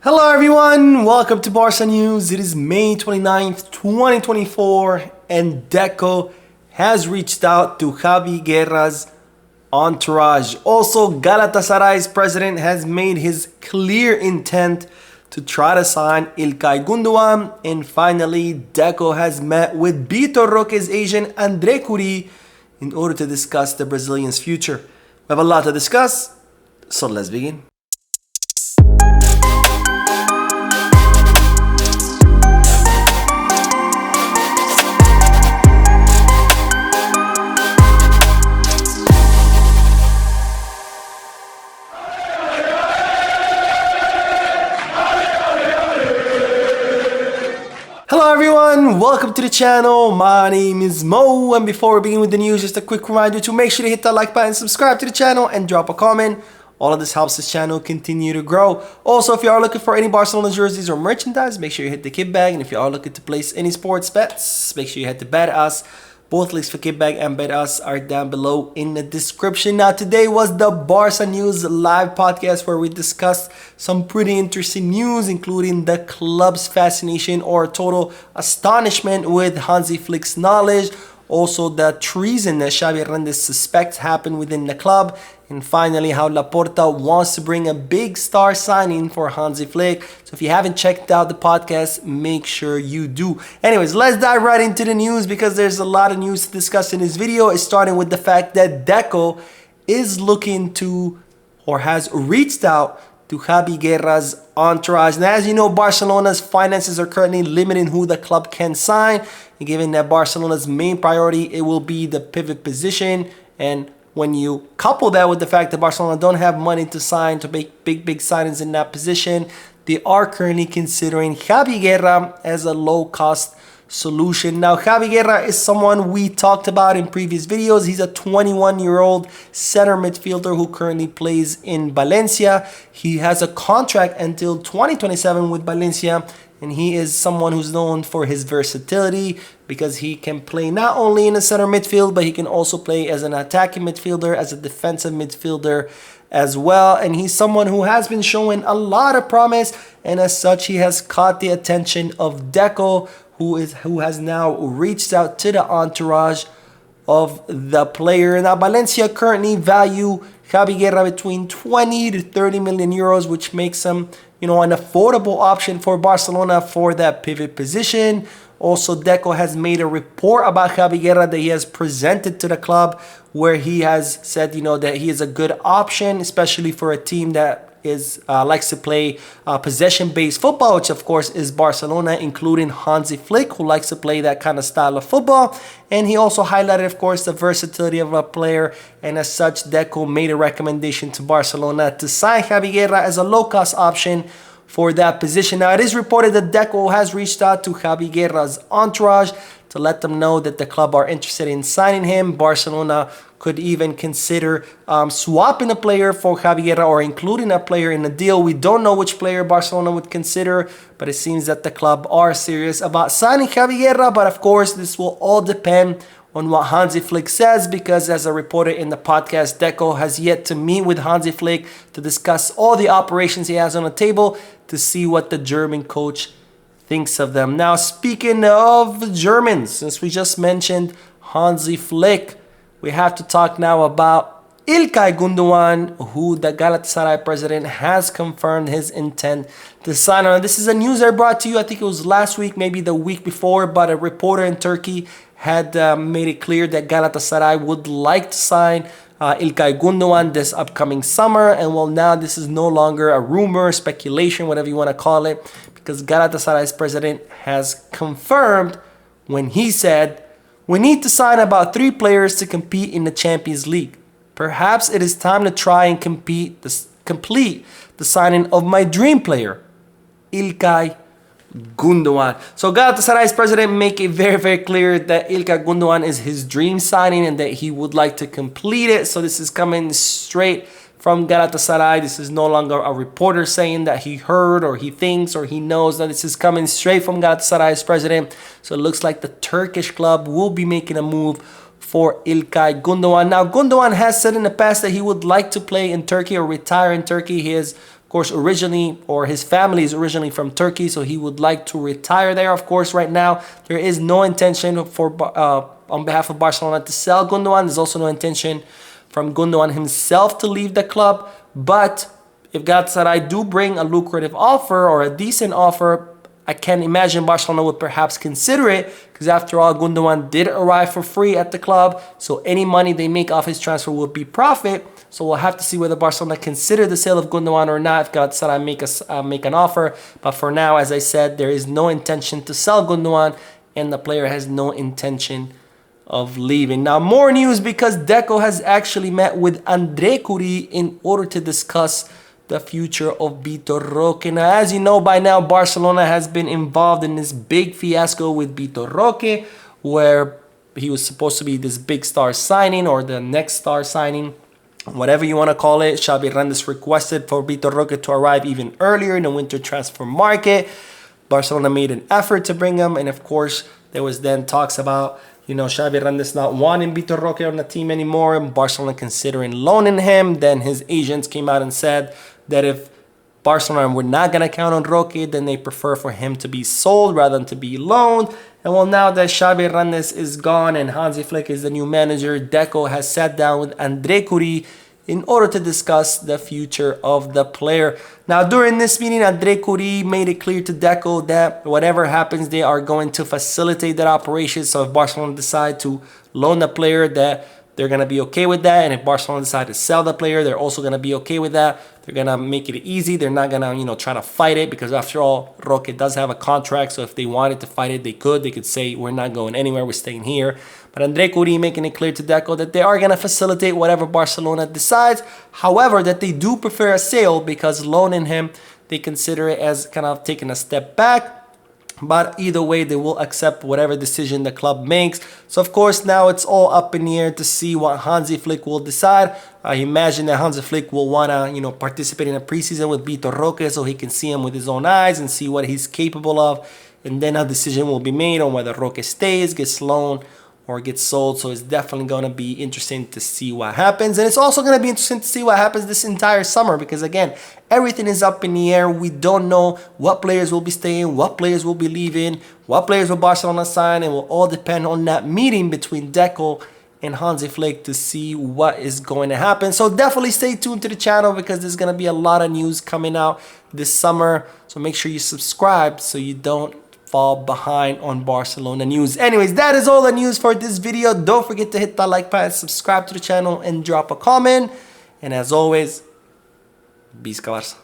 Hello everyone, welcome to Barca News. It is May 29th, 2024 and Deco has reached out to Javi Guerra's entourage. Also, Galatasaray's president has made his clear intent to try to sign Ilkay Gundogan. And finally, Deco has met with Vitor Roque's agent Andre Curie in order to discuss the Brazilian's future. We have a lot to discuss, so let's begin. Hello everyone, welcome to the channel. My name is Mo, and before we begin with the news, just a quick reminder to make sure to hit that like button, subscribe to the channel, and drop a comment. All of this helps this channel continue to grow. Also, if you are looking for any Barcelona jerseys or merchandise, make sure you hit the kit bag. And if you are looking to place any sports bets, make sure you head to Bet Us. Both links for Kitbag and Bet Us are down below in the description. Now, today was the Barca News live podcast where we discussed some pretty interesting news, including the club's fascination or total astonishment with Hansi Flick's knowledge. Also, the treason that Xavi Hernandez suspects happened within the club. And finally, how Laporta wants to bring a big star signing for Hansi Flick. So if you haven't checked out the podcast, make sure you do. Anyways, let's dive right into the news because there's a lot of news to discuss in this video. It's starting with the fact that Deco is looking to or has reached out to Javi Guerra's entourage. Now, as you know, Barcelona's finances are currently limiting who the club can sign. And given that Barcelona's main priority, it will be the pivot position. And when you couple that with the fact that Barcelona don't have money to sign, to make big signings in that position, they are currently considering Javi Guerra as a low-cost solution. Now, Javi Guerra is someone we talked about in previous videos. He's a 21-year-old center midfielder who currently plays in Valencia. He has a contract until 2027 with Valencia, and he is someone who's known for his versatility because he can play not only in the center midfield, but he can also play as an attacking midfielder, as a defensive midfielder as well. And he's someone who has been showing a lot of promise, and as such, he has caught the attention of Deco, who has now reached out to the entourage of the player. Now, Valencia currently value Javi Guerra between 20 to 30 million euros, which makes him, an affordable option for Barcelona for that pivot position. Also, Deco has made a report about Javi Guerra that he has presented to the club, where he has said, that he is a good option, especially for a team that likes to play possession-based football, which of course is Barcelona, including Hansi Flick, who likes to play that kind of style of football. And he also highlighted, of course, the versatility of a player, and as such, Deco made a recommendation to Barcelona to sign Javi Guerra as a low-cost option for that position. Now, it is reported that Deco has reached out to Javi Guerra's entourage to let them know that the club are interested in signing him. Barcelona could even consider swapping a player for Javi Guerra or including a player in the deal. We don't know which player Barcelona would consider, but it seems that the club are serious about signing Javi Guerra. But of course, this will all depend on what Hansi Flick says, because as I reported in the podcast, Deco has yet to meet with Hansi Flick to discuss all the operations he has on the table to see what the German coach thinks of them. Now, speaking of Germans, since we just mentioned Hansi Flick, we have to talk now about Ilkay Gundogan, who the Galatasaray president has confirmed his intent to sign on. This is a news I brought to you, I think it was last week, maybe the week before, but a reporter in Turkey had made it clear that Galatasaray would like to sign Ilkay Gundogan this upcoming summer. And well, now this is no longer a rumor, speculation, whatever you want to call it, because Galatasaray's president has confirmed when he said, "We need to sign about 3 players to compete in the Champions League. Perhaps it is time to try and complete the signing of my dream player, Ilkay Gundogan." So Galatasaray's president make it very clear that Ilkay Gundogan is his dream signing and that he would like to complete it. So this is coming straight from Galatasaray. This is no longer a reporter saying that he heard or he thinks or he knows. That this is coming straight from Galatasaray's president. So it looks like the Turkish club will be making a move for Ilkay Gundogan. Now, Gundogan has said in the past that he would like to play in Turkey or retire in Turkey. He has Of course, originally, or his family is originally from Turkey, so he would like to retire there. Of course, right now, there is no intention on behalf of Barcelona to sell Gundogan. There's also no intention from Gundogan himself to leave the club. But if Galatasaray do bring a lucrative offer or a decent offer, I can imagine Barcelona would perhaps consider it, because after all, Gundogan did arrive for free at the club, so any money they make off his transfer will be profit. So we'll have to see whether Barcelona consider the sale of Gundogan or not if Galatasaray make an offer. But for now, as I said, there is no intention to sell Gundogan, and the player has no intention of leaving. Now, more news, because Deco has actually met with Andre Curi in order to discuss the future of Vitor Roque. Now, as you know by now, Barcelona has been involved in this big fiasco with Vitor Roque, where he was supposed to be this big star signing, or the next star signing, whatever you want to call it. Xavi Hernandez requested for Vitor Roque to arrive even earlier in the winter transfer market. Barcelona made an effort to bring him, and of course, there was then talks about, Xavi Hernandez not wanting Vitor Roque on the team anymore, and Barcelona considering loaning him. Then his agents came out and said that if Barcelona were not going to count on Roque, then they prefer for him to be sold rather than to be loaned. And well, now that Xavi Hernandez is gone and Hansi Flick is the new manager, Deco has sat down with Andre Curi in order to discuss the future of the player. Now, during this meeting, Andre Curi made it clear to Deco that whatever happens, they are going to facilitate that operation. So if Barcelona decide to loan the player, that they're going to be okay with that. And if Barcelona decide to sell the player, they're also going to be okay with that. They're going to make it easy. They're not going to, try to fight it, because after all, Roque does have a contract. So if they wanted to fight it, they could. They could say, we're not going anywhere. We're staying here. But Andre Curi making it clear to Deco that they are going to facilitate whatever Barcelona decides. However, that they do prefer a sale, because loaning him, they consider it as kind of taking a step back. But either way, they will accept whatever decision the club makes. So, of course, now it's all up in the air to see what Hansi Flick will decide. I imagine that Hansi Flick will want to, participate in a preseason with Vitor Roque, so he can see him with his own eyes and see what he's capable of. And then a decision will be made on whether Roque stays, gets loaned, or gets sold. So it's definitely going to be interesting to see what happens. And it's also going to be interesting to see what happens this entire summer, because again, everything is up in the air. We don't know what players will be staying, what players will be leaving, what players will Barcelona sign. It will all depend on that meeting between Deco and Hansi Flick to see what is going to happen. So definitely stay tuned to the channel, because there's going to be a lot of news coming out this summer. So make sure you subscribe so you don't fall behind on Barcelona news. Anyways, that is all the news for this video. Don't forget to hit that like button, subscribe to the channel, and drop a comment. And as always, Visca Barça.